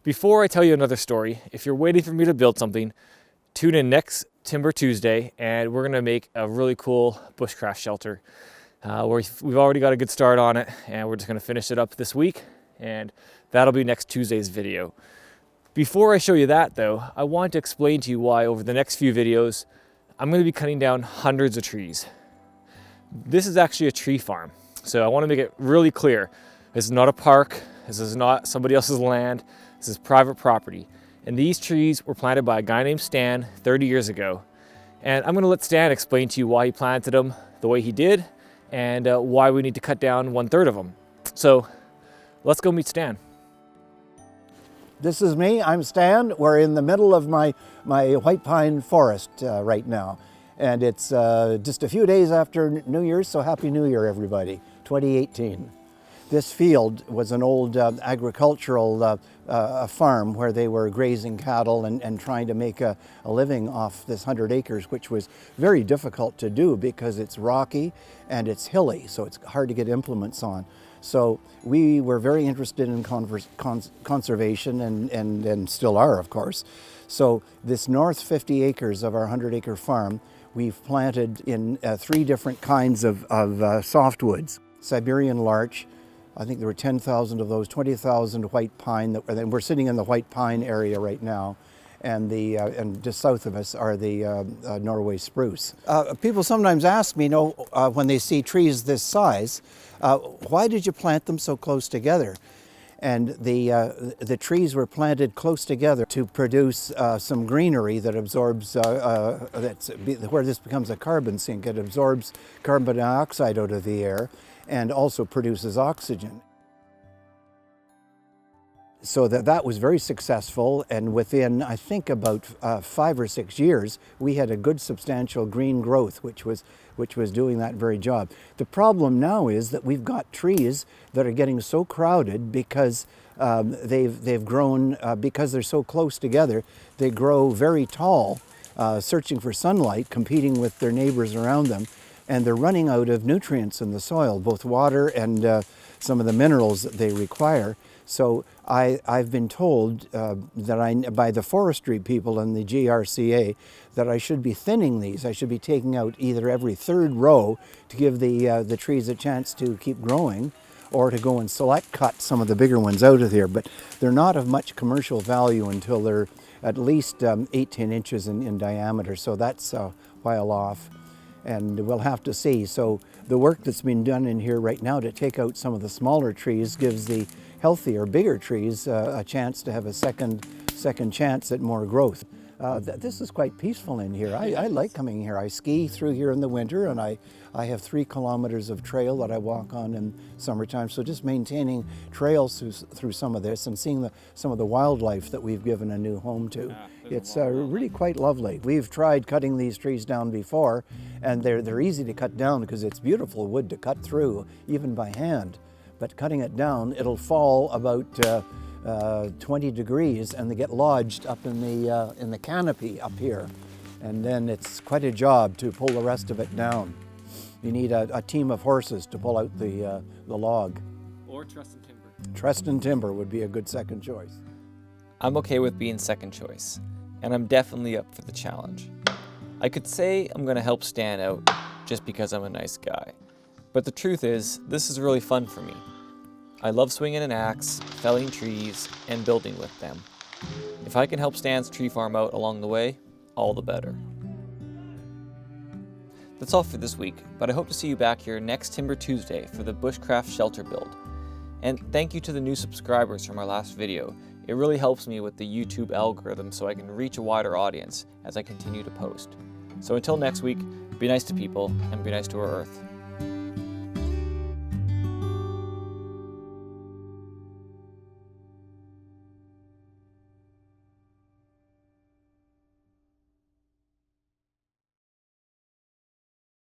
Before I tell you another story, if you're waiting for me to build something, tune in next Timber Tuesday and we're gonna make a really cool bushcraft shelter. We've already got a good start on it and we're just gonna finish it up this week, and that'll be next Tuesday's video. Before I show you that though, I want to explain to you why over the next few videos, I'm gonna be cutting down hundreds of trees. This is actually a tree farm. So I wanna make it really clear. This is not a park, this is not somebody else's land, this is private property. And these trees were planted by a guy named Stan 30 years ago. And I'm gonna let Stan explain to you why he planted them the way he did and why we need to cut down 1/3 of them. So let's go meet Stan. This is me, I'm Stan. We're in the middle of my white pine forest right now. And it's just a few days after New Year's, so Happy New Year everybody, 2018. This field was an old agricultural farm where they were grazing cattle and trying to make a living off this 100 acres, which was very difficult to do because it's rocky and it's hilly, so it's hard to get implements on. So we were very interested in conservation and still are, of course. So this north 50 acres of our 100-acre farm, we've planted in 3 different kinds of softwoods. Siberian larch, I think there were 10,000 of those, 20,000 white pine, and we're sitting in the white pine area right now, and just south of us are the Norway spruce. People sometimes ask me, when they see trees this size, why did you plant them so close together? And the trees were planted close together to produce some greenery that absorbs, where this becomes a carbon sink. It absorbs carbon dioxide out of the air and also produces oxygen. So that was very successful, and within, I think, about 5 or 6 years, we had a good substantial green growth, which was doing that very job. The problem now is that we've got trees that are getting so crowded because they've grown, because they're so close together, they grow very tall, searching for sunlight, competing with their neighbors around them, and they're running out of nutrients in the soil, both water and some of the minerals that they require. So I've been told by the forestry people and the GRCA that I should be thinning these. I should be taking out either every 3rd row to give the trees a chance to keep growing, or to go and select cut some of the bigger ones out of here. But they're not of much commercial value until they're at least 18 inches in diameter. So that's a while off, and we'll have to see. So the work that's been done in here right now to take out some of the smaller trees gives the healthier, bigger trees a chance to have a second chance at more growth. This is quite peaceful in here. I like coming here. I ski through here in the winter, and I have 3 kilometers of trail that I walk on in summertime. So just maintaining trails through some of this and seeing some of the wildlife that we've given a new home to. It's really quite lovely. We've tried cutting these trees down before, and they're easy to cut down because it's beautiful wood to cut through, even by hand. But cutting it down, it'll fall about 20 degrees, and they get lodged up in the canopy up here. And then it's quite a job to pull the rest of it down. You need a team of horses to pull out the log. Or Trustin timber. Trustin timber would be a good second choice. I'm okay with being second choice, and I'm definitely up for the challenge. I could say I'm gonna help Stan out just because I'm a nice guy. But the truth is, this is really fun for me. I love swinging an axe, felling trees, and building with them. If I can help Stan's tree farm out along the way, all the better. That's all for this week, but I hope to see you back here next Timber Tuesday for the bushcraft shelter build. And thank you to the new subscribers from our last video. It really helps me with the YouTube algorithm so I can reach a wider audience as I continue to post. So until next week, be nice to people and be nice to our earth.